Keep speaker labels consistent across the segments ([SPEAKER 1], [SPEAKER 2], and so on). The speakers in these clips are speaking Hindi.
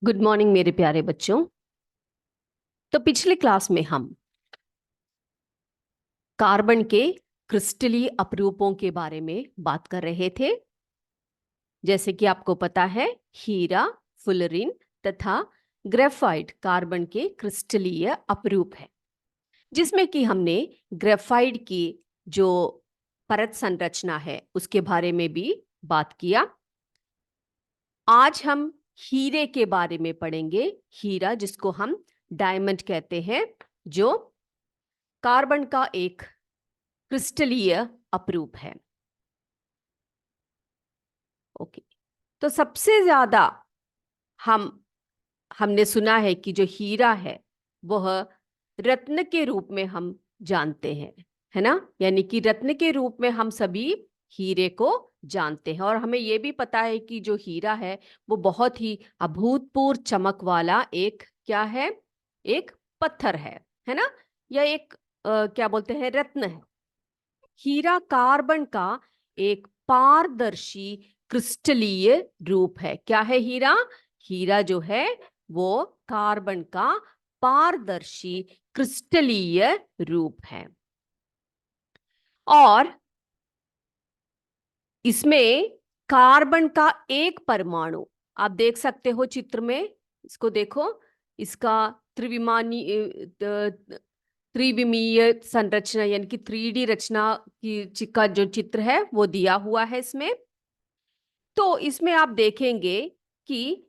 [SPEAKER 1] गुड मॉर्निंग मेरे प्यारे बच्चों। तो पिछले क्लास में हम कार्बन के क्रिस्टलीय अपरूपों के बारे में बात कर रहे थे। जैसे कि आपको पता है, हीरा, फुलरिन तथा ग्रेफाइट कार्बन के क्रिस्टलीय अपरूप है, जिसमें कि हमने ग्रेफाइट की जो परत संरचना है उसके बारे में भी बात किया। आज हम हीरे के बारे में पढ़ेंगे। हीरा, जिसको हम डायमंड कहते हैं, जो कार्बन का एक क्रिस्टलीय अपरूप है। ओके, तो सबसे ज्यादा हम हमने सुना है कि जो हीरा है वह रत्न के रूप में हम जानते हैं, है ना। यानी कि रत्न के रूप में हम सभी हीरे को जानते हैं, और हमें यह भी पता है कि जो हीरा है वो बहुत ही अभूतपूर्व चमक वाला एक क्या है, एक पत्थर है ना। यह एक क्या बोलते हैं, रत्न है। हीरा कार्बन का एक पारदर्शी क्रिस्टलीय रूप है। क्या है हीरा? हीरा जो है वो कार्बन का पारदर्शी क्रिस्टलीय रूप है। और इसमें कार्बन का एक परमाणु आप देख सकते हो चित्र में। इसको देखो, इसका त्रिविमानी त्रिविमीय संरचना यानी कि 3D रचना की का जो चित्र है वो दिया हुआ है इसमें। तो इसमें आप देखेंगे कि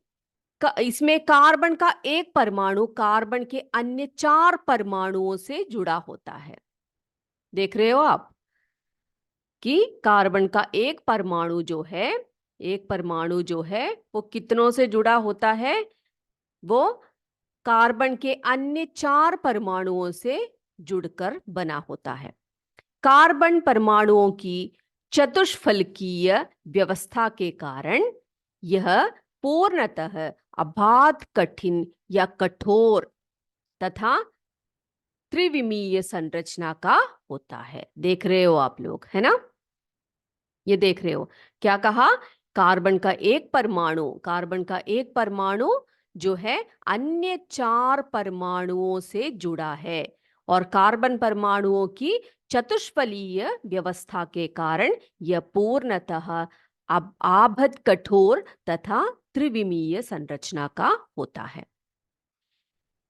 [SPEAKER 1] इसमें कार्बन का एक परमाणु कार्बन के अन्य 4 परमाणुओं से जुड़ा होता है। देख रहे हो आप कि कार्बन का एक परमाणु जो है वो कितनों से जुड़ा होता है? वो कार्बन के अन्य 4 परमाणुओं से जुड़कर बना होता है। कार्बन परमाणुओं की चतुष्फलकीय व्यवस्था के कारण यह पूर्णतः अबाध, कठिन या कठोर तथा त्रिविमीय संरचना का होता है। देख रहे हो आप लोग, है ना। ये देख रहे हो, क्या कहा? कार्बन का एक परमाणु जो है अन्य 4 परमाणुओं से जुड़ा है, और कार्बन परमाणुओं की चतुष्फलीय व्यवस्था के कारण यह पूर्णतः अब आबद्ध, कठोर तथा त्रिविमीय संरचना का होता है।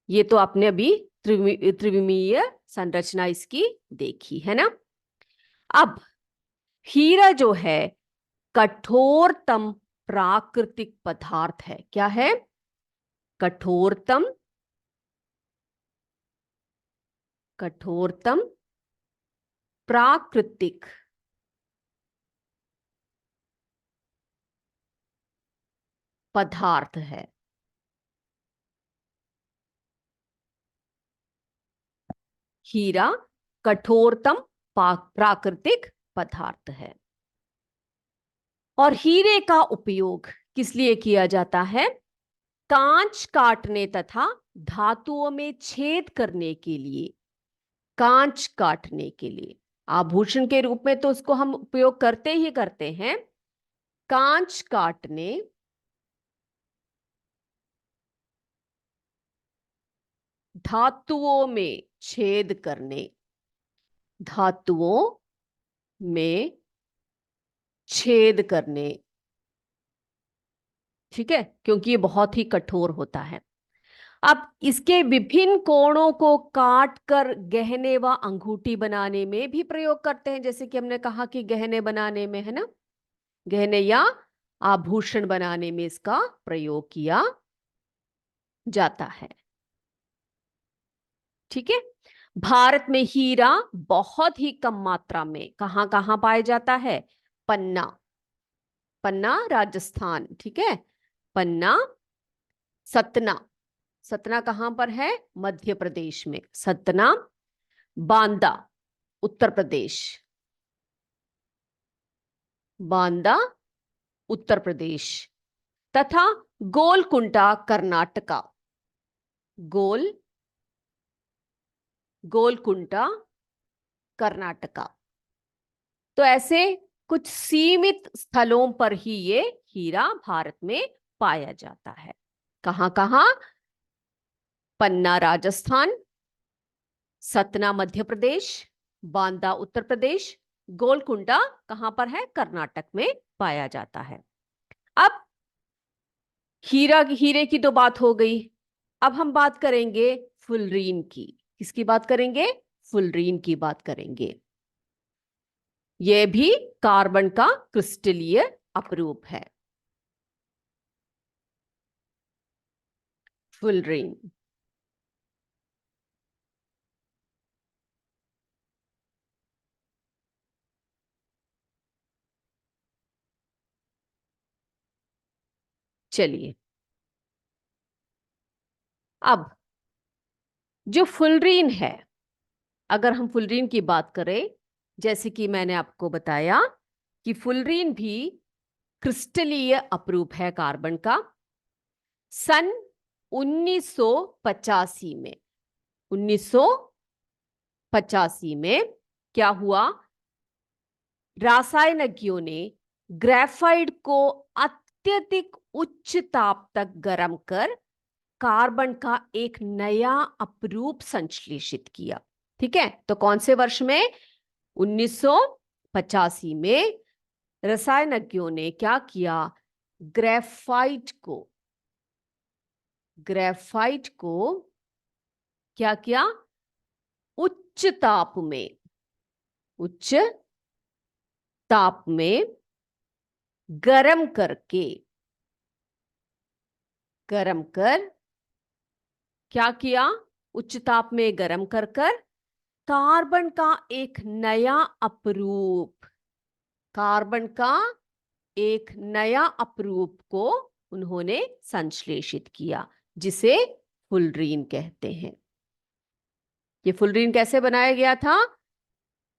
[SPEAKER 1] ये तो आपने अभी त्रिविमीय संरचना इसकी देखी है ना। अब हीरा जो है कठोरतम प्राकृतिक पदार्थ है। क्या है? कठोरतम कठोरतम प्राकृतिक पदार्थ है। हीरा कठोरतम प्राकृतिक पदार्थ है। और हीरे का उपयोग किस लिए किया जाता है? कांच काटने तथा धातुओं में छेद करने के लिए। कांच काटने के लिए, आभूषण के रूप में तो उसको हम उपयोग करते ही करते हैं। कांच काटने, धातुओं में छेद करने, धातुओं में छेद करने, ठीक है, क्योंकि ये बहुत ही कठोर होता है। अब इसके विभिन्न कोणों को काट कर गहने व अंगूठी बनाने में भी प्रयोग करते हैं। जैसे कि हमने कहा कि गहने बनाने में, है ना, गहने या आभूषण बनाने में इसका प्रयोग किया जाता है। ठीक है। भारत में हीरा बहुत ही कम मात्रा में कहां कहां पाया जाता है? पन्ना, पन्ना राजस्थान, ठीक है। पन्ना, सतना, सतना कहां पर है? मध्य प्रदेश में। सतना, बांदा उत्तर प्रदेश, बांदा उत्तर प्रदेश, तथा गोलकुंडा कर्नाटका, गोल गोलकुंडा कर्नाटका। तो ऐसे कुछ सीमित स्थलों पर ही ये हीरा भारत में पाया जाता है। कहां कहां? पन्ना राजस्थान, सतना मध्य प्रदेश, बांदा उत्तर प्रदेश, गोलकुंडा कहां पर है? कर्नाटक में पाया जाता है। अब हीरे की तो बात हो गई। अब हम बात करेंगे फुलरीन की। किसकी बात करेंगे? फुलरीन की बात करेंगे। यह भी कार्बन का क्रिस्टलीय अपरूप है, फुलरीन। चलिए, अब जो फुलरीन है, अगर हम फुलरीन की बात करें, जैसे कि मैंने आपको बताया कि फुलरीन भी क्रिस्टलीय अपरूप है कार्बन का। सन 1985 में, 1985 में क्या हुआ? रासायनिकों ने ग्रेफाइट को अत्यधिक उच्च ताप तक गर्म कर कार्बन का एक नया अपरूप संश्लेषित किया। ठीक है, तो कौन से वर्ष में? 1985 में रसायनज्ञों ने क्या किया? ग्रेफाइट को क्या किया? उच्च ताप में, उच्च ताप में गर्म करके, गर्म कर क्या किया? उच्च ताप में गर्म कर कर कार्बन का एक नया अपरूप, कार्बन का एक नया अपरूप को उन्होंने संश्लेषित किया, जिसे फुलरीन कहते हैं। ये फुलरीन कैसे बनाया गया था?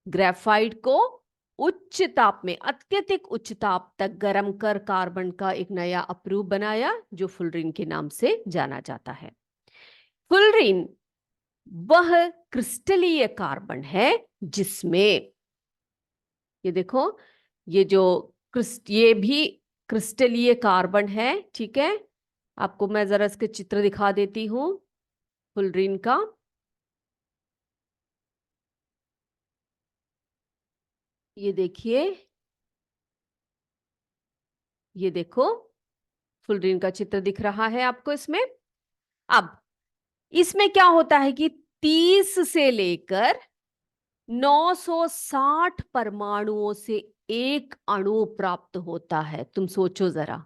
[SPEAKER 1] ग्रेफाइट को उच्च ताप में, अत्यधिक उच्च ताप तक गर्म कर कार्बन का एक नया अपरूप बनाया, जो फुलरीन के नाम से जाना जाता है। फुलरीन वह क्रिस्टलीय कार्बन है जिसमें, ये देखो, ये जो ये भी क्रिस्टलीय कार्बन है। ठीक है, आपको मैं जरा इसके चित्र दिखा देती हूं फुलरीन का। ये देखिए, ये देखो, फुलरीन का चित्र दिख रहा है आपको इसमें। अब इसमें क्या होता है कि 30 से लेकर 960 परमाणुओं से एक अणु प्राप्त होता है। तुम सोचो जरा,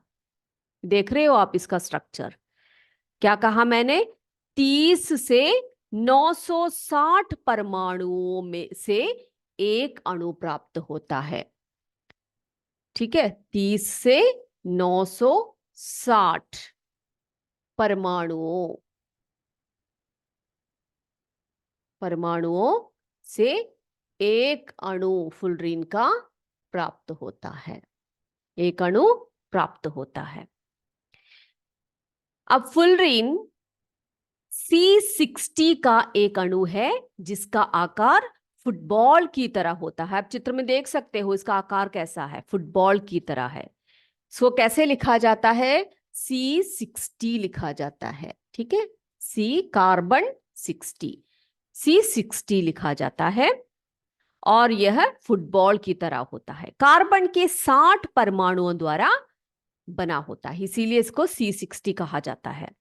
[SPEAKER 1] देख रहे हो आप इसका स्ट्रक्चर? क्या कहा मैंने? 30 से 960 परमाणुओं में से एक अणु प्राप्त होता है। ठीक है, 30 से 960 परमाणुओं, परमाणुओं से एक अणु फुलरीन का प्राप्त होता है, एक अणु प्राप्त होता है। अब फुलरीन C60 का एक अणु है जिसका आकार फुटबॉल की तरह होता है। आप चित्र में देख सकते हो इसका आकार कैसा है, फुटबॉल की तरह है। सो कैसे लिखा जाता है? C60 लिखा जाता है। ठीक है, C कार्बन 60, C60 लिखा जाता है, और यह फुटबॉल की तरह होता है। कार्बन के 60 परमाणुओं द्वारा बना होता है, इसीलिए इसको C60 कहा जाता है।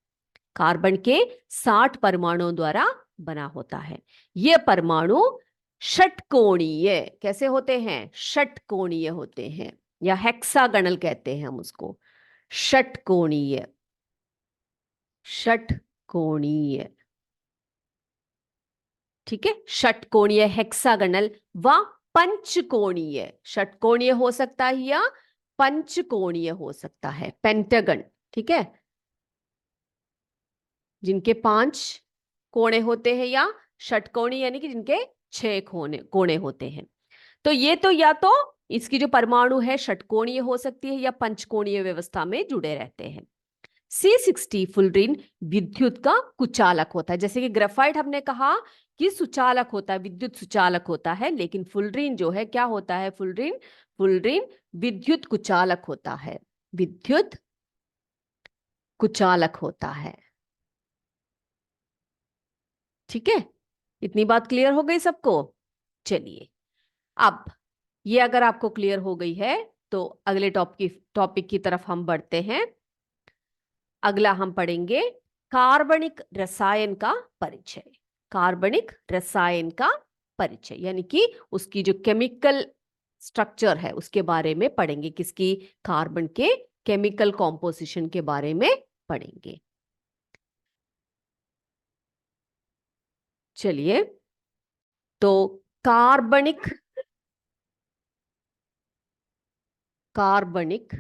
[SPEAKER 1] कार्बन के 60 परमाणुओं द्वारा बना होता है। ये परमाणु षटकोणीय कैसे होते हैं? षटकोणीय होते हैं, या हेक्सागणल कहते हैं हम उसको, षटकोणीय, षटकोणीय। ठीक है, षटकोणीय, हेक्सागणल व पंचकोणीय। षटकोणीय हो सकता है या पंचकोणीय हो सकता है, पेंटागन। ठीक है, जिनके 5 कोणे होते हैं, या षटकोणीय यानी कि जिनके 6 कोणे होते हैं। तो ये तो या तो इसकी जो परमाणु है षटकोणीय हो सकती है या पंचकोणीय व्यवस्था में जुड़े रहते हैं। C60 फुलरीन विद्युत का कुचालक होता है। जैसे कि ग्रेफाइट हमने कहा कि सुचालक होता है, विद्युत सुचालक होता है, लेकिन फुलरीन जो है क्या होता है? फुलरीन, फुलरीन विद्युत कुचालक होता है, विद्युत कुचालक होता है। ठीक है, इतनी बात क्लियर हो गई सबको? चलिए, अब ये अगर आपको क्लियर हो गई है तो अगले टॉपिक की तरफ हम बढ़ते हैं। अगला हम पढ़ेंगे कार्बनिक रसायन का परिचय। कार्बनिक रसायन का परिचय यानी कि उसकी जो केमिकल स्ट्रक्चर है उसके बारे में पढ़ेंगे, किसकी? कार्बन के केमिकल कॉम्पोजिशन के बारे में पढ़ेंगे। चलिए, तो कार्बनिक कार्बनिक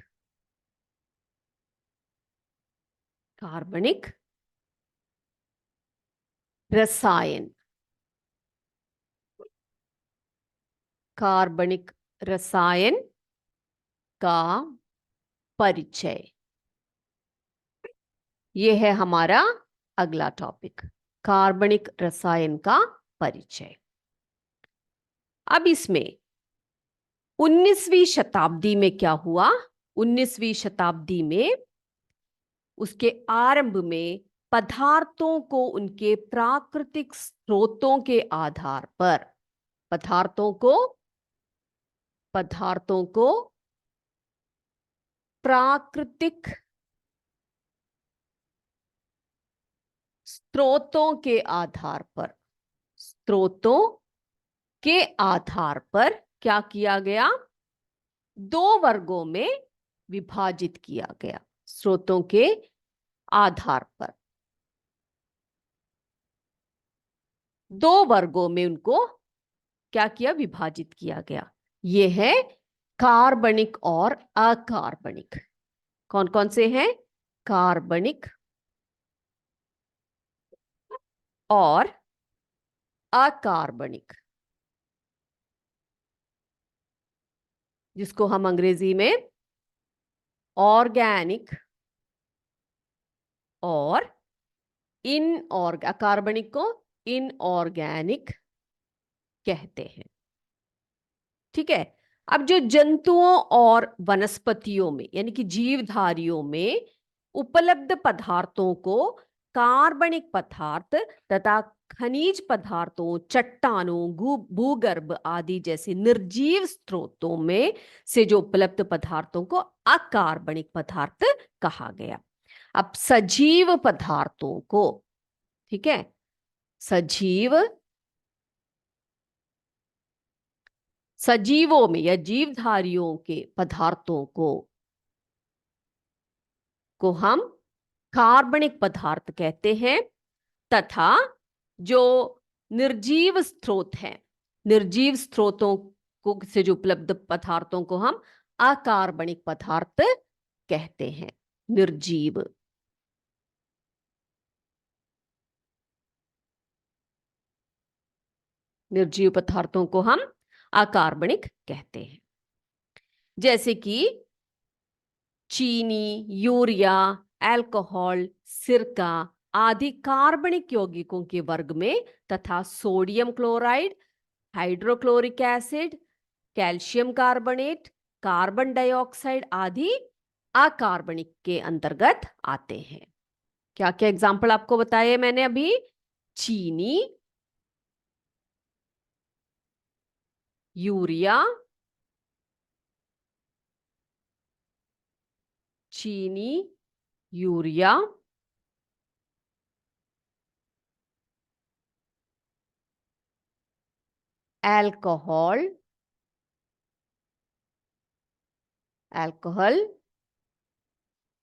[SPEAKER 1] कार्बनिक रसायन, कार्बनिक रसायन का परिचय, ये है हमारा अगला टॉपिक, कार्बनिक रसायन का परिचय। अब इसमें 19वीं शताब्दी में क्या हुआ? 19वीं शताब्दी में उसके आरंभ में पदार्थों को उनके प्राकृतिक स्रोतों के आधार पर, पदार्थों को प्राकृतिक स्रोतों के आधार पर, स्रोतों के आधार पर क्या किया गया? 2 वर्गों में विभाजित किया गया। स्रोतों के आधार पर 2 वर्गों में उनको क्या किया? विभाजित किया गया। ये है कार्बनिक और अकार्बनिक। कौन कौन से हैं? कार्बनिक और अकार्बनिक, जिसको हम अंग्रेजी में ऑर्गेनिक और अकार्बनिक को इनऑर्गेनिक कहते हैं। ठीक है, अब जो जंतुओं और वनस्पतियों में यानी कि जीवधारियों में उपलब्ध पदार्थों को कार्बनिक पदार्थ तथा खनिज पदार्थों, चट्टानों, भूगर्भ आदि जैसे निर्जीव स्रोतों में से जो उपलब्ध पदार्थों को अकार्बनिक पदार्थ कहा गया। अब सजीव पदार्थों को, ठीक है, सजीवों में या जीवधारियों के पदार्थों को हम कार्बनिक पदार्थ कहते हैं, तथा जो निर्जीव स्रोत हैं, निर्जीव स्रोतों को से जो उपलब्ध पदार्थों को हम अकार्बनिक पदार्थ कहते हैं। निर्जीव पदार्थों को हम अकार्बनिक कहते हैं, जैसे कि चीनी, यूरिया, अल्कोहल, सिरका आदि कार्बनिक यौगिकों के वर्ग में, तथा sodium chloride, hydrochloric acid, calcium carbonate, carbon dioxide आदि अकार्बनिक के अंतर्गत आते हैं। क्या क्या एग्जाम्पल आपको बताए मैंने अभी? चीनी, यूरिया, अल्कोहल,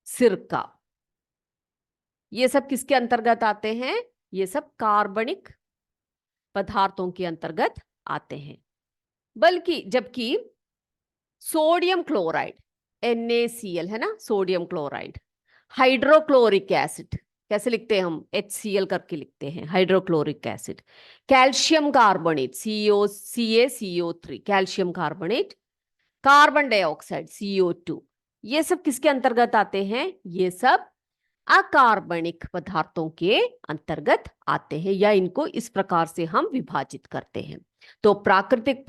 [SPEAKER 1] सिरका, ये सब किसके अंतर्गत आते हैं? ये सब कार्बनिक पदार्थों के अंतर्गत आते हैं। जबकि सोडियम क्लोराइड NaCl है ना, सोडियम क्लोराइड, हाइड्रोक्लोरिक एसिड कैसे लिखते हैं हम? HCl करके लिखते हैं, hydrochloric acid, calcium carbonate CaCO3 calcium carbonate, carbon dioxide CO2, ये सब किसके अंतर्गत आते हैं? ये सब अकार्बनिक पदार्थों के अंतर्गत आते हैं, या इनको इस प्रकार से हम विभाजित करते हैं। तो प्राकृतिक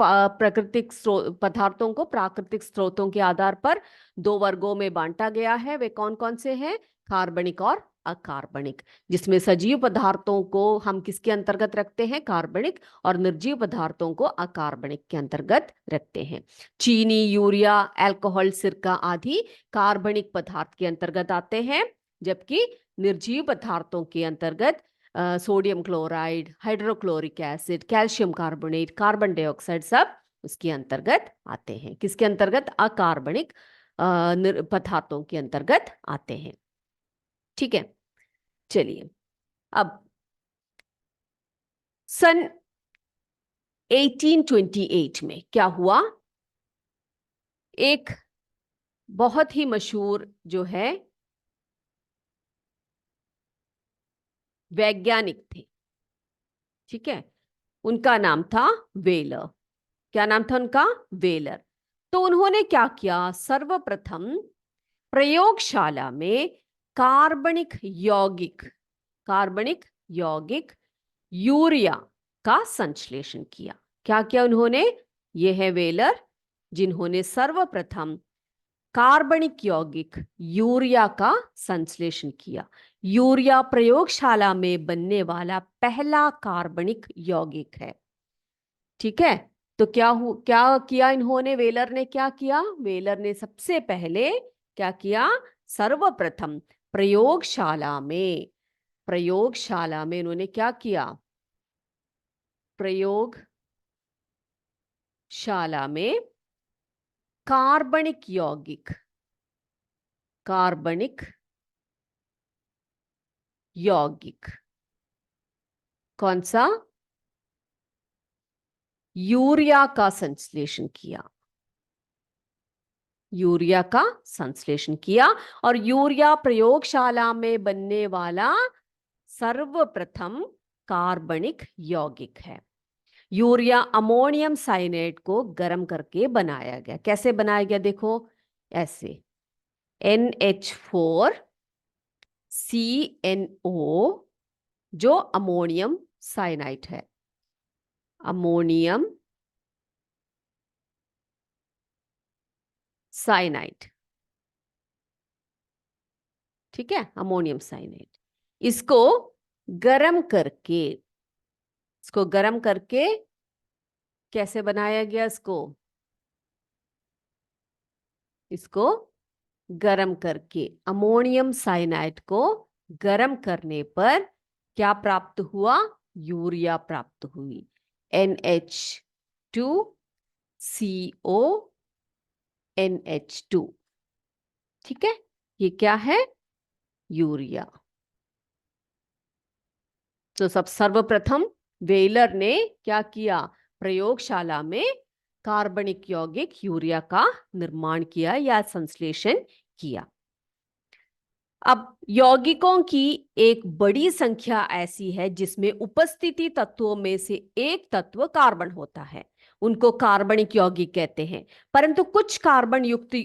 [SPEAKER 1] पदार्थों को प्राकृतिक स्रोतों के आधार पर दो वर्गों में बांटा गया है। वे कौन कौन से हैं? कार्बनिक और अकार्बनिक। जिसमें सजीव पदार्थों को हम किसके अंतर्गत रखते हैं? कार्बनिक। और निर्जीव पदार्थों को अकार्बनिक के अंतर्गत रखते हैं। चीनी, यूरिया, अल्कोहल, सिरका आदि कार्बनिक पदार्थ के अंतर्गत आते हैं, जबकि निर्जीव पदार्थों के अंतर्गत sodium chloride, hydrochloric acid, calcium carbonate, carbon dioxide सब उसके अंतर्गत आते हैं। किसके अंतर्गत? अकार्बनिक पदार्थों के अंतर्गत आते हैं। ठीक है, चलिए अब सन 1828 में क्या हुआ? एक बहुत ही मशहूर जो है वैज्ञानिक थे, ठीक है, उनका नाम था वेलर। क्या नाम था उनका? वेलर। तो उन्होंने क्या किया? सर्वप्रथम प्रयोगशाला में कार्बनिक यौगिक यूरिया का संश्लेषण किया। क्या किया उन्होंने? ये है वेलर, जिन्होंने सर्वप्रथम कार्बनिक यौगिक यूरिया का संश्लेषण किया। यूरिया प्रयोगशाला में बनने वाला पहला कार्बनिक यौगिक है। ठीक है, तो क्या किया इन्होंने? वेलर ने क्या किया? वेलर ने सबसे पहले क्या किया? सर्वप्रथम प्रयोगशाला में इन्होंने क्या किया? प्रयोगशाला में कार्बनिक यौगिक कौन सा? यूरिया का संश्लेषण किया। और यूरिया प्रयोगशाला में बनने वाला सर्वप्रथम कार्बनिक यौगिक है। यूरिया अमोनियम साइनेट को गर्म करके बनाया गया। कैसे बनाया गया? देखो ऐसे, NH4CNO जो अमोनियम साइनाइड है, अमोनियम साइनाइड, ठीक है, अमोनियम साइनाइड। इसको गर्म करके कैसे बनाया गया? इसको गर्म करके अमोनियम साइनाइड को गर्म करने पर क्या प्राप्त हुआ? यूरिया प्राप्त हुई, NH2CONH2। ठीक है, ये क्या है? यूरिया। तो सब सर्वप्रथम वेलर ने क्या किया? प्रयोगशाला में कार्बनिक यौगिक यूरिया का निर्माण किया या संश्लेषण किया। अब यौगिकों की एक बड़ी संख्या ऐसी है जिसमें उपस्थिति तत्वों में से एक तत्व कार्बन होता है, उनको कार्बनिक यौगिक कहते हैं। परंतु कुछ कार्बन युक्त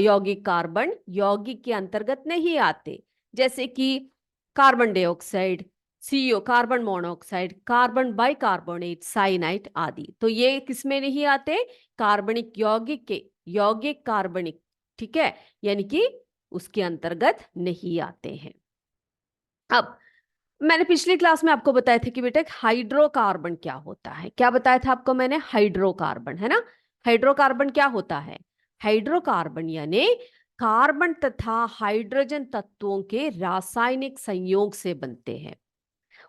[SPEAKER 1] यौगिक कार्बन यौगिक के अंतर्गत नहीं आते, जैसे कि carbon dioxide, CO, carbon monoxide, carbon bicarbonate, cyanide आदि। तो ये किसमें नहीं आते? कार्बनिक यौगिक कार्बनिक, ठीक है, यानी कि उसके अंतर्गत नहीं आते हैं। अब मैंने पिछली क्लास में आपको बताया था कि बेटा हाइड्रोकार्बन क्या होता है। क्या बताया था आपको मैंने? हाइड्रोकार्बन, है ना। हाइड्रोकार्बन क्या होता है? हाइड्रोकार्बन यानी कार्बन तथा हाइड्रोजन तत्वों के रासायनिक संयोग से बनते हैं।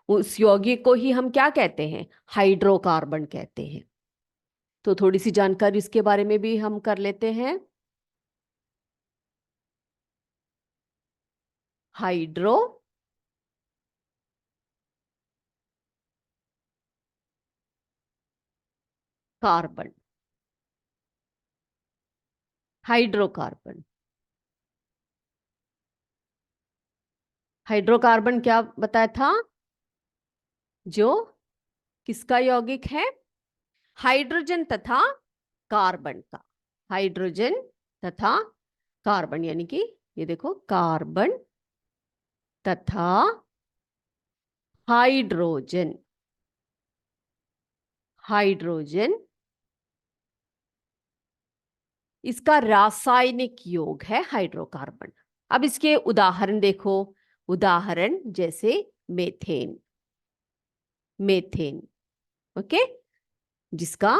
[SPEAKER 1] उस यौगिक को ही हम क्या कहते हैं? हाइड्रोकार्बन कहते हैं। तो थोड़ी सी जानकारी इसके बारे में भी हम कर लेते हैं। हाइड्रोकार्बन, हाइड्रोकार्बन हाइड्रोकार्बन क्या बताया था? जो किसका यौगिक है? हाइड्रोजन तथा कार्बन का। हाइड्रोजन तथा कार्बन, यानी कि ये देखो, कार्बन तथा हाइड्रोजन, हाइड्रोजन, इसका रासायनिक योग है हाइड्रोकार्बन। अब इसके उदाहरण देखो, उदाहरण जैसे मेथेन, मेथेन, ओके, जिसका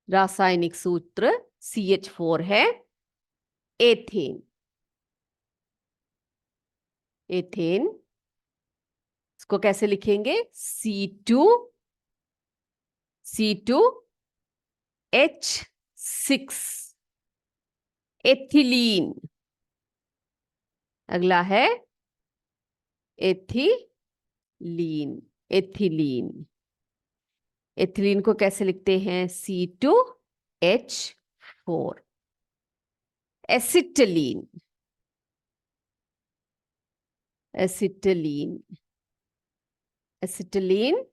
[SPEAKER 1] रासायनिक सूत्र CH4 है। एथेन, एथेन, इसको कैसे लिखेंगे? C2H6। एथिलीन, अगला है एथिलीन, एथिलीन, एथिलीन को कैसे लिखते हैं? C2H4। Acetylene, acetylene, acetylene,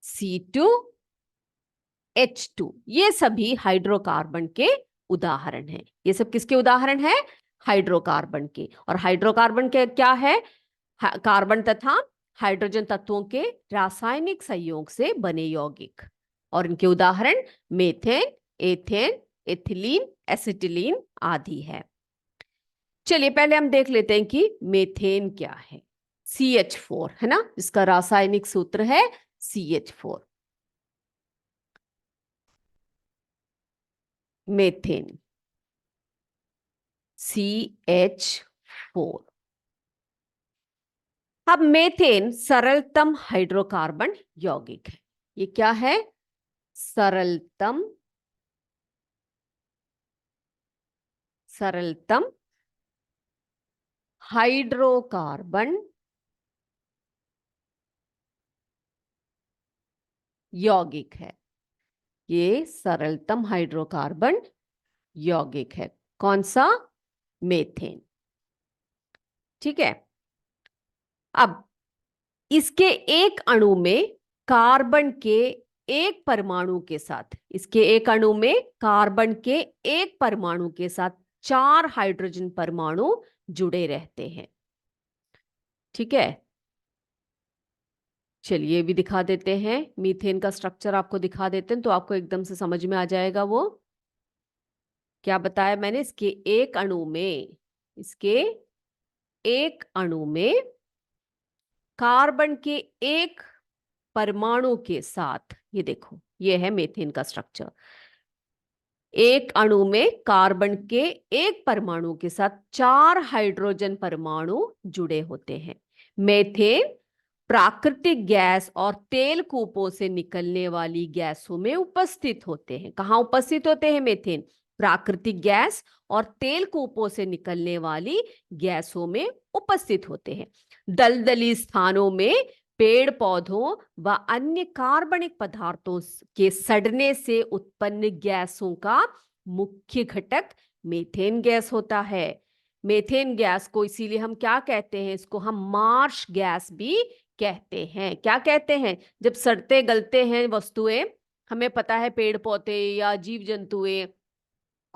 [SPEAKER 1] C2H2। ये सभी हाइड्रोकार्बन के उदाहरण हैं। ये सब किसके उदाहरण हैं? हाइड्रोकार्बन के। और हाइड्रोकार्बन के क्या है? कार्बन तथा हाइड्रोजन तत्वों के रासायनिक संयोग से बने यौगिक। और इनके उदाहरण मेथेन, एथेन, एथिलीन, एसिटिलीन आदि है। चलिए पहले हम देख लेते हैं कि मेथेन क्या है। CH4 है ना, जिसका रासायनिक सूत्र है CH4। Methane, CH4। अब मेथेन सरलतम हाइड्रोकार्बन यौगिक है। ये क्या है? सरलतम, सरलतम हाइड्रोकार्बन यौगिक है। ये सरलतम हाइड्रोकार्बन यौगिक है। कौन सा? मेथेन। ठीक है। अब इसके एक अणु में कार्बन के एक परमाणु के साथ, इसके एक अणु में कार्बन के एक परमाणु के साथ 4 हाइड्रोजन परमाणु जुड़े रहते हैं। ठीक है, चलिए भी दिखा देते हैं। मीथेन का स्ट्रक्चर आपको दिखा देते हैं तो आपको एकदम से समझ में आ जाएगा। वो क्या बताया मैंने? इसके एक अणु में, इसके एक अणु में कार्बन के एक परमाणु के साथ, ये देखो, ये है मीथेन का स्ट्रक्चर। एक अणु में कार्बन के एक परमाणु के साथ 4 हाइड्रोजन परमाणु जुड़े होते हैं। मीथेन प्राकृतिक गैस और तेल कूपों से निकलने वाली गैसों में उपस्थित होते हैं। कहाँ उपस्थित होते हैं मीथेन? प्राकृतिक गैस और तेल कूपों से निकलने वाली गैसों में उपस्थित होते हैं। दलदली स्थानों में पेड़ पौधों व अन्य कार्बनिक पदार्थों के सड़ने से उत्पन्न गैसों का मुख्य घटक मीथेन गैस होता है। मीथेन गैस को इसीलिए हम क्या कहते हैं? इसको हम मार्श गैस भी कहते हैं। क्या कहते हैं? जब सड़ते गलते हैं वस्तुएं, हमें पता है पेड़ पौधे या जीव जंतुएं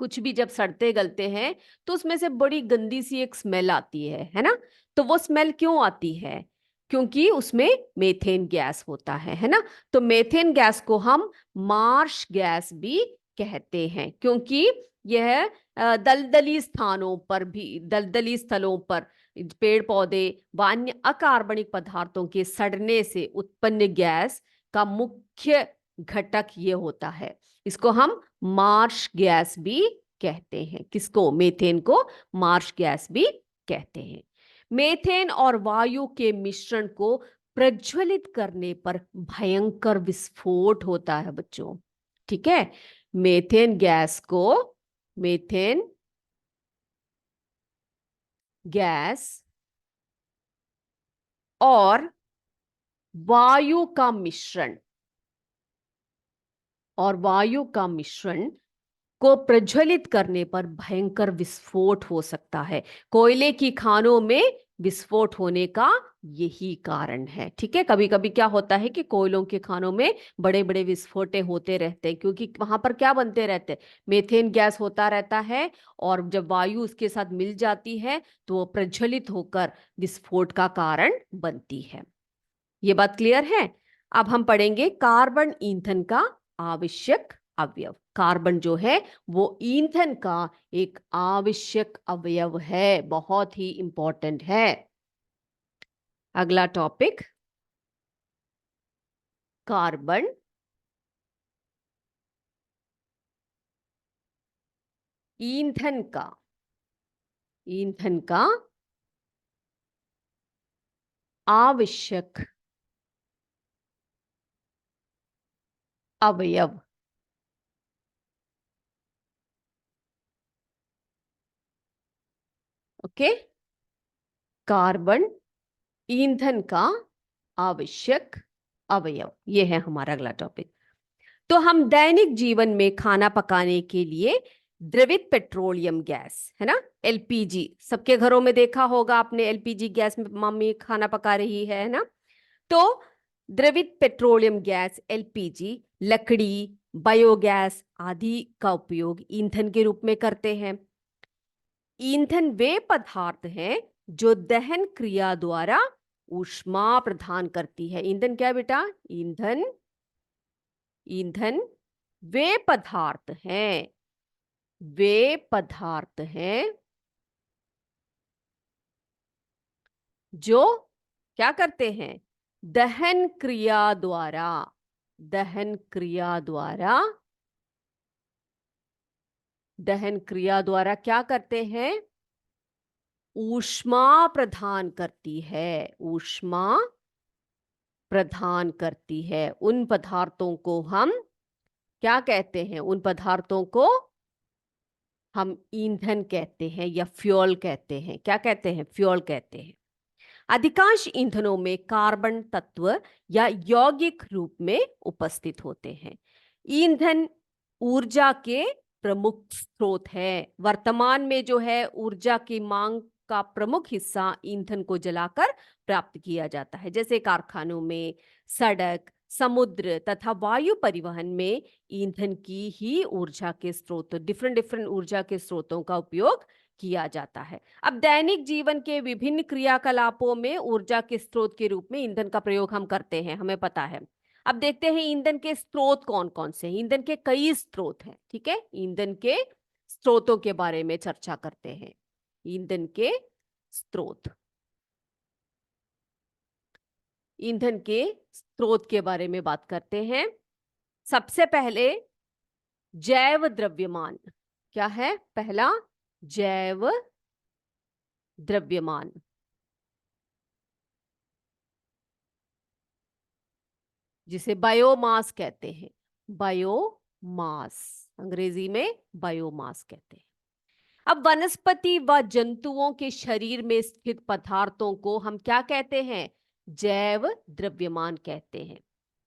[SPEAKER 1] कुछ भी जब सड़ते गलते हैं तो उसमें से बड़ी गंदी सी एक स्मेल आती है ना? तो वो स्मेल क्यों आती है? क्योंकि उसमें मीथेन गैस होता है ना? तो मीथेन गैस को हम मार्श गैस भी कहते हैं, क्योंकि यह दलदली स्थानों पर भी, दलदली स्थलों पर पेड़ पौधे व अन्य अकार्बनिक पदार्थों के सड़ने से उत्पन्न गैस का मुख्य घटक ये होता है। इसको हम मार्श गैस भी कहते हैं। किसको? मीथेन को मार्श गैस भी कहते हैं। मीथेन और वायु के मिश्रण को प्रज्वलित करने पर भयंकर विस्फोट होता है बच्चों। ठीक है, मीथेन गैस को, मीथेन गैस और वायु का मिश्रण, और वायु का मिश्रण को प्रज्वलित करने पर भयंकर विस्फोट हो सकता है। कोयले की खानों में विस्फोट होने का यही कारण है। ठीक है, कभी कभी क्या होता है कि कोयलों के खानों में बड़े बड़े विस्फोटे होते रहते हैं, क्योंकि वहां पर क्या बनते रहते हैं? मीथेन गैस होता रहता है, और जब वायु उसके साथ मिल जाती है तो वो प्रज्वलित होकर विस्फोट का कारण बनती है। ये बात क्लियर है? अब हम पढ़ेंगे कार्बन ईंधन का आवश्यक अवयव। कार्बन जो है वो ईंधन का एक आवश्यक अवयव है, बहुत ही इंपॉर्टेंट है। अगला टॉपिक, कार्बन ईंधन का आवश्यक अवयव। ओके, कार्बन ईंधन का आवश्यक अवयव, ये है हमारा अगला टॉपिक। तो हम दैनिक जीवन में खाना पकाने के लिए द्रवित पेट्रोलियम गैस, है ना, एलपीजी, सबके घरों में देखा होगा आपने, एलपीजी गैस में मम्मी खाना पका रही है ना। तो द्रवित पेट्रोलियम गैस एलपीजी लकड़ी, बायोगैस आदि का उपयोग ईंधन के रूप में करते हैं। ईंधन वे पदार्थ हैं जो दहन क्रिया द्वारा ऊष्मा प्रदान करती है। ईंधन क्या बेटा? ईंधन वे पदार्थ हैं, वे पदार्थ हैं जो क्या करते हैं? दहन क्रिया द्वारा, दहन क्रिया द्वारा, दहन क्रिया द्वारा क्या करते हैं? ऊष्मा प्रदान करती है, ऊष्मा प्रदान करती है। उन पदार्थों को हम क्या कहते हैं? उन पदार्थों को हम ईंधन कहते हैं या फ्यूल कहते हैं। क्या कहते हैं? फ्यूल कहते हैं। अधिकांश ईंधनों में कार्बन तत्व या यौगिक रूप में उपस्थित होते हैं। ईंधन ऊर्जा के प्रमुख स्रोत है। वर्तमान में जो है ऊर्जा की मांग का प्रमुख हिस्सा ईंधन को जलाकर प्राप्त किया जाता है। जैसे कारखानों में, सड़क, समुद्र तथा वायु परिवहन में ईंधन की ही ऊर्जा के स्रोत, डिफरेंट डिफरेंट ऊर्जा के स्रोतों का उपयोग किया जाता है। अब दैनिक जीवन के विभिन्न क्रियाकलापों में ऊर्जा के स्रोत के रूप में ईंधन का प्रयोग हम करते हैं, हमें पता है। अब देखते हैं ईंधन के स्रोत कौन कौन से हैं। ईंधन के कई स्रोत हैं, ठीक है। ईंधन के स्रोतों के बारे में चर्चा करते हैं। ईंधन के स्रोत, ईंधन के स्रोत के बारे में बात करते हैं। सबसे पहले जैव द्रव्यमान। क्या है? पहला, जैव द्रव्यमान, जिसे बायोमास कहते हैं। बायोमास, अंग्रेजी में बायोमास कहते हैं। अब वनस्पति व जंतुओं के शरीर में स्थित पदार्थों को हम क्या कहते हैं? जैव द्रव्यमान कहते हैं।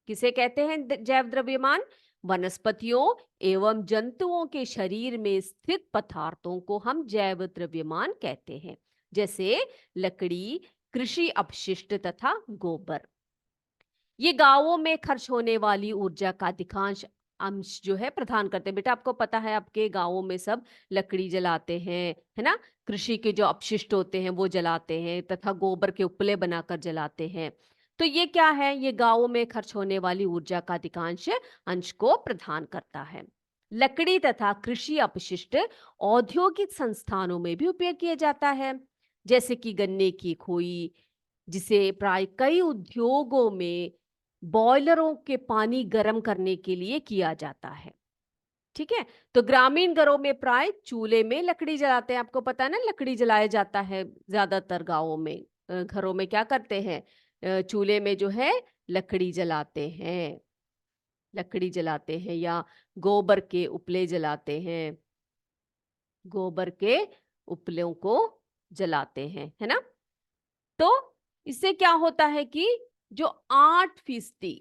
[SPEAKER 1] किसे कहते हैं जैव द्रव्यमान? वनस्पतियों एवं जंतुओं के शरीर में स्थित पदार्थों को हम जैव द्रव्यमान कहते हैं। जैसे लकड़ी, कृषि अपशिष्ट तथा गोबर। ये गांवों में खर्च होने वाली ऊर्जा का अधिकांश अंश जो है प्रदान करते हैं। बेटा आपको पता है आपके गांवों में सब लकड़ी जलाते हैं, है ना, कृषि के जो अपशिष्ट होते हैं वो जलाते हैं तथा गोबर के उपले बनाकर जलाते हैं। तो ये क्या है? ये गांवों में खर्च होने वाली ऊर्जा का अधिकांश अंश को प्रदान करता है। लकड़ी तथा कृषि अपशिष्ट औद्योगिक संस्थानों में भी उपयोग किया जाता है। जैसे कि गन्ने की खोई, जिसे प्राय कई उद्योगों में बॉयलरों के पानी गर्म करने के लिए किया जाता है। ठीक है। तो ग्रामीण घरों में प्राय चूल्हे में लकड़ी जलाते हैं। आपको पता है ना, लकड़ी जलाया जाता है ज्यादातर गांवों में। घरों में क्या करते हैं? चूल्हे में जो है लकड़ी जलाते हैं, लकड़ी जलाते हैं, या गोबर के उपले जलाते हैं, गोबर के उपलों को जलाते हैं, है ना। तो इससे क्या होता है कि जो 8%,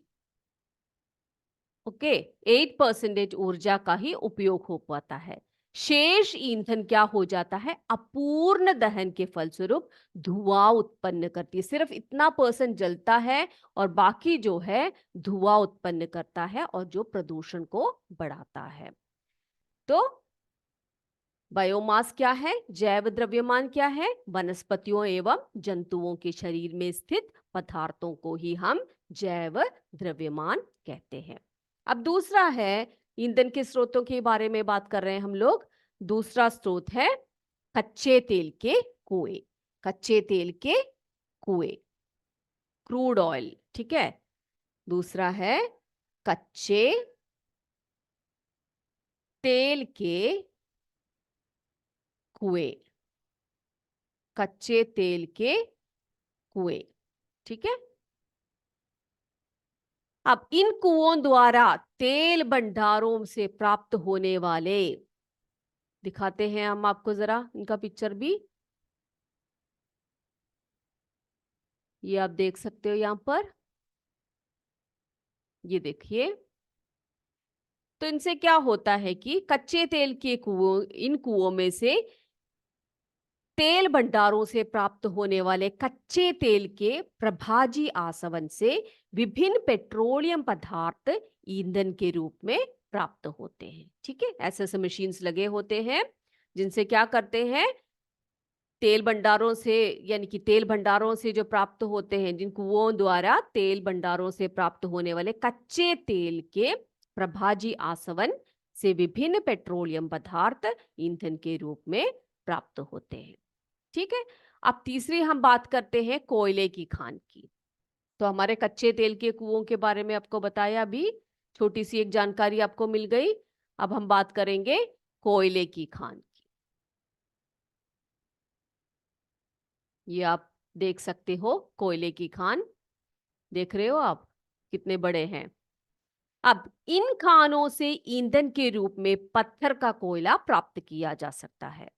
[SPEAKER 1] ओके, 8% ऊर्जा का ही उपयोग हो पाता है। शेष ईंधन क्या हो जाता है? अपूर्ण दहन के फलस्वरूप धुआं उत्पन्न करती है। सिर्फ इतना परसेंट जलता है और बाकी जो है धुआं उत्पन्न करता है और जो प्रदूषण को बढ़ाता है। तो बायोमास क्या है? जैव द्रव्यमान क्या है? वनस्पतियों एवं जंतुओं के शरीर में स्थित पदार्थों को ही हम जैव द्रव्यमान कहते हैं। अब दूसरा है, ईंधन के स्रोतों के बारे में बात कर रहे हैं हम लोग। दूसरा स्रोत है कच्चे तेल के कुएं। कच्चे तेल के कुएं, क्रूड ऑयल, ठीक है। दूसरा है कच्चे तेल के कुएं। कच्चे तेल के कुएं, ठीक है। अब इन कुओं द्वारा तेल भंडारों से प्राप्त होने वाले, दिखाते हैं हम आपको जरा इनका पिक्चर भी, ये आप देख सकते हो यहां पर, ये देखिए। तो इनसे क्या होता है कि कच्चे तेल के कुओं, इन कुओं में से तेल भंडारों से प्राप्त होने वाले कच्चे तेल के प्रभाजी आसवन से विभिन्न पेट्रोलियम पदार्थ ईंधन के रूप में प्राप्त होते हैं, ठीक है। ऐसे ऐसे मशीन्स लगे होते हैं जिनसे क्या करते हैं, तेल भंडारों से, यानी कि तेल भंडारों से जो प्राप्त होते हैं, जिन कुओं द्वारा तेल भंडारों से प्राप्त होने वाले कच्चे तेल के प्रभाजी आसवन से विभिन्न पेट्रोलियम पदार्थ ईंधन के रूप में प्राप्त होते हैं, ठीक है। अब तीसरी हम बात करते हैं कोयले की खान की। तो हमारे कच्चे तेल के कुओं के बारे में आपको बताया, अभी छोटी सी एक जानकारी आपको मिल गई। अब हम बात करेंगे कोयले की खान की। ये आप देख सकते हो कोयले की खान, देख रहे हो आप कितने बड़े हैं। अब इन खानों से ईंधन के रूप में पत्थर का कोयला प्राप्त किया जा सकता है,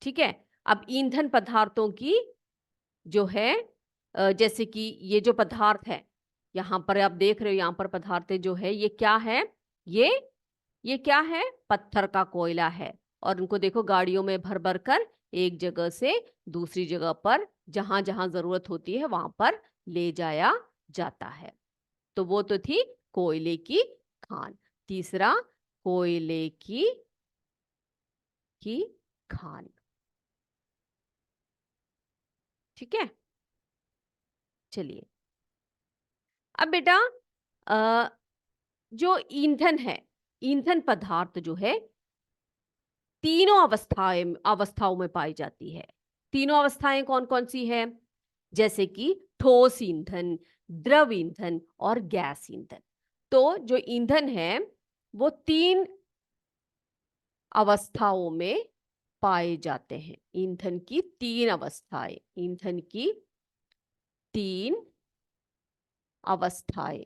[SPEAKER 1] ठीक है। अब ईंधन पदार्थों की जो है, जैसे कि ये जो पदार्थ है, यहां पर आप देख रहे हो, यहां पर पदार्थ जो है ये क्या है, ये ये क्या है, पत्थर का कोयला है। और उनको देखो गाड़ियों में भर भर कर एक जगह से दूसरी जगह पर, जहां जहां जरूरत होती है वहां पर ले जाया जाता है। तो वो तो थी कोयले की खान। तीसरा, कोयले की खान, ठीक है। चलिए, अब बेटा, अ, जो ईंधन है, ईंधन पदार्थ जो है तीनों अवस्थाओं में पाई जाती है। तीनों अवस्थाएं कौन कौन सी है, जैसे कि ठोस ईंधन, द्रव ईंधन और गैस ईंधन। तो जो ईंधन है वो तीन अवस्थाओं में पाए जाते हैं। ईंधन की तीन अवस्थाएं, ईंधन की तीन अवस्थाएं,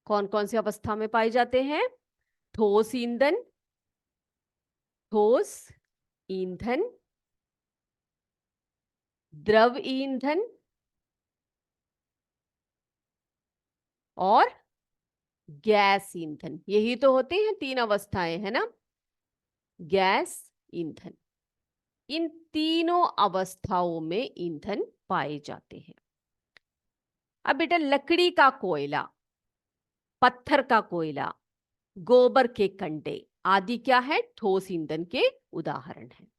[SPEAKER 1] कौन कौन सी अवस्था में पाए जाते हैं, ठोस ईंधन, ठोस ईंधन, द्रव ईंधन और गैस ईंधन। यही तो होते हैं तीन अवस्थाएं, है ना। गैस ईंधन, इन तीनों अवस्थाओं में ईंधन पाए जाते हैं। अब बेटा, लकड़ी का कोयला, पत्थर का कोयला, गोबर के कंडे आदि क्या है, ठोस ईंधन के उदाहरण हैं।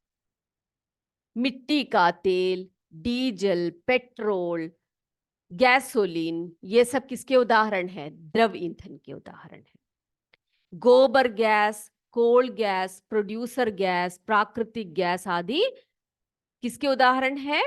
[SPEAKER 1] मिट्टी का तेल, डीजल, पेट्रोल, गैसोलीन, ये सब किसके उदाहरण हैं, द्रव ईंधन के उदाहरण हैं। गोबर gas, coal gas, producer gas, प्राकृतिक गैस आदि किसके उदाहरण हैं,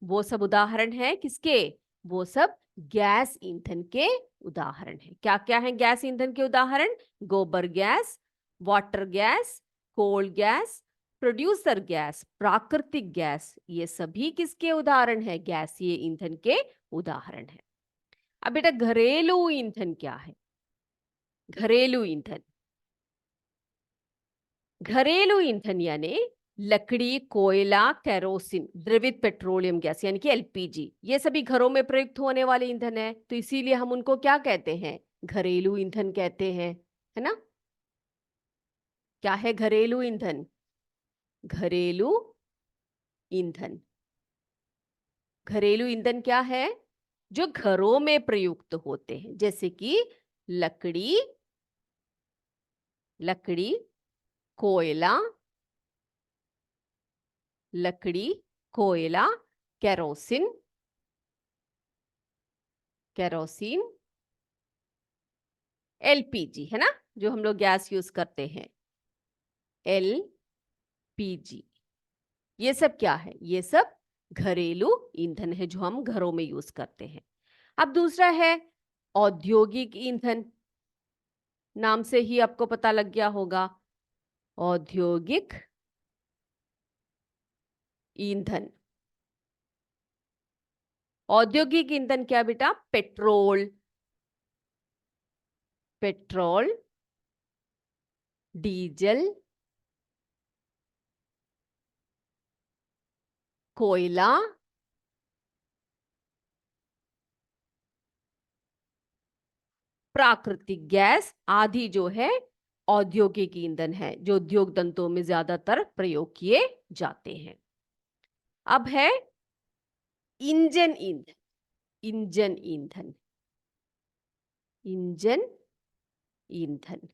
[SPEAKER 1] वो सब उदाहरण हैं किसके, वो सब गैस ईंधन के उदाहरण हैं। क्या क्या है गैस ईंधन के उदाहरण, गोबर gas, water gas, coal gas, producer gas, प्राकृतिक गैस, ये सभी किसके उदाहरण है, गैसीय ईंधन के उदाहरण है। अब बेटा, घरेलू ईंधन क्या है, घरेलू ईंधन, घरेलू ईंधन यानी लकड़ी, कोयला, केरोसिन, द्रवित पेट्रोलियम गैस यानी कि एलपीजी, ये सभी घरों में प्रयुक्त होने वाले ईंधन है। तो इसीलिए हम उनको क्या कहते हैं, घरेलू ईंधन कहते हैं, है ना। क्या है घरेलू ईंधन, घरेलू ईंधन, घरेलू ईंधन क्या है, जो घरों में प्रयुक्त होते हैं, जैसे कि लकड़ी, लकड़ी, कोयला, लकड़ी, कोयला, केरोसिन, केरोसिन, एलपीजी, है ना, जो हम लोग गैस यूज करते हैं, एलपीजी। ये सब क्या है? ये सब घरेलू ईंधन है जो हम घरों में यूज करते हैं। अब दूसरा है औद्योगिक ईंधन। नाम से ही आपको पता लग गया होगा, औद्योगिक ईंधन। औद्योगिक ईंधन क्या बेटा? पेट्रोल, पेट्रोल, डीजल, कोयला, प्राकृतिक गैस आदि जो है औद्योगिक ईंधन है, जो उद्योग धंधों में ज्यादातर प्रयोग किए जाते हैं। अब है इंजन ईंधन। इंजन ईंधन, इंजन ईंधन।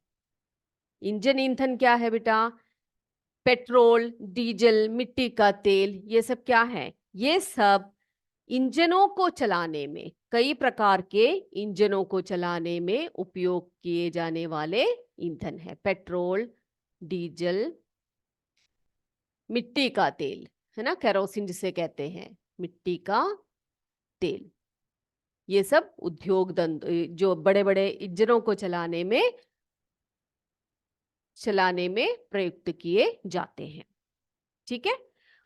[SPEAKER 1] इंजन ईंधन क्या है बेटा? पेट्रोल, डीजल, मिट्टी का तेल, ये सब क्या है? ये सब इंजनों को चलाने में, कई प्रकार के इंजनों को चलाने में उपयोग किए जाने वाले ईंधन है। पेट्रोल, डीजल, मिट्टी का तेल, है ना, केरोसिन जिसे कहते हैं, मिट्टी का तेल। ये सब उद्योग धंधे, जो बड़े बड़े इंजनों को चलाने में प्रयुक्त किए जाते हैं। ठीक है।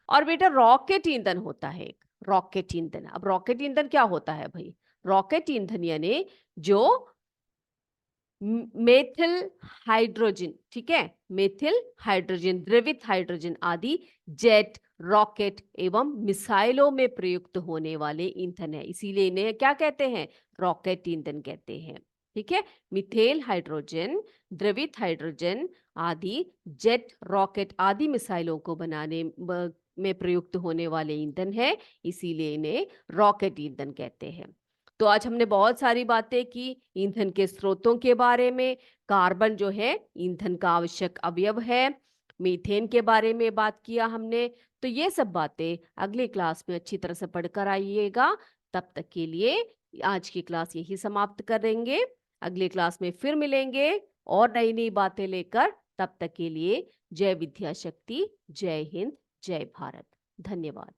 [SPEAKER 1] और बेटा रॉकेट ईंधन होता है एक, रॉकेट ईंधन। अब रॉकेट ईंधन क्या होता है भाई? रॉकेट ईंधन यानी जो मेथिल हाइड्रोजन, ठीक है, मेथिल हाइड्रोजन, द्रवित हाइड्रोजन आदि जेट, रॉकेट एवं मिसाइलों में प्रयुक्त होने वाले ईंधन है, इसीलिए इन्हें क्या कहते हैं? रॉकेट ईंधन कहते हैं। ठीक है। मिथेल हाइड्रोजन, द्रवित हाइड्रोजन आदि जेट, रॉकेट आदि मिसाइलों को बनाने में प्रयुक्त होने वाले ईंधन है, इसीलिए इन्हें रॉकेट ईंधन कहते हैं। तो आज हमने बहुत सारी बातें की ईंधन के स्रोतों के बारे में। कार्बन जो है ईंधन का आवश्यक अवयव है। मीथेन के बारे में बात किया हमने। तो ये सब बातें अगली क्लास में अच्छी तरह से पढ़कर आइएगा। तब तक के लिए आज की क्लास यही समाप्त करेंगे। अगली क्लास में फिर मिलेंगे और नई नई बातें लेकर। तब तक के लिए जय विद्या शक्ति, जय हिंद, जय भारत। धन्यवाद।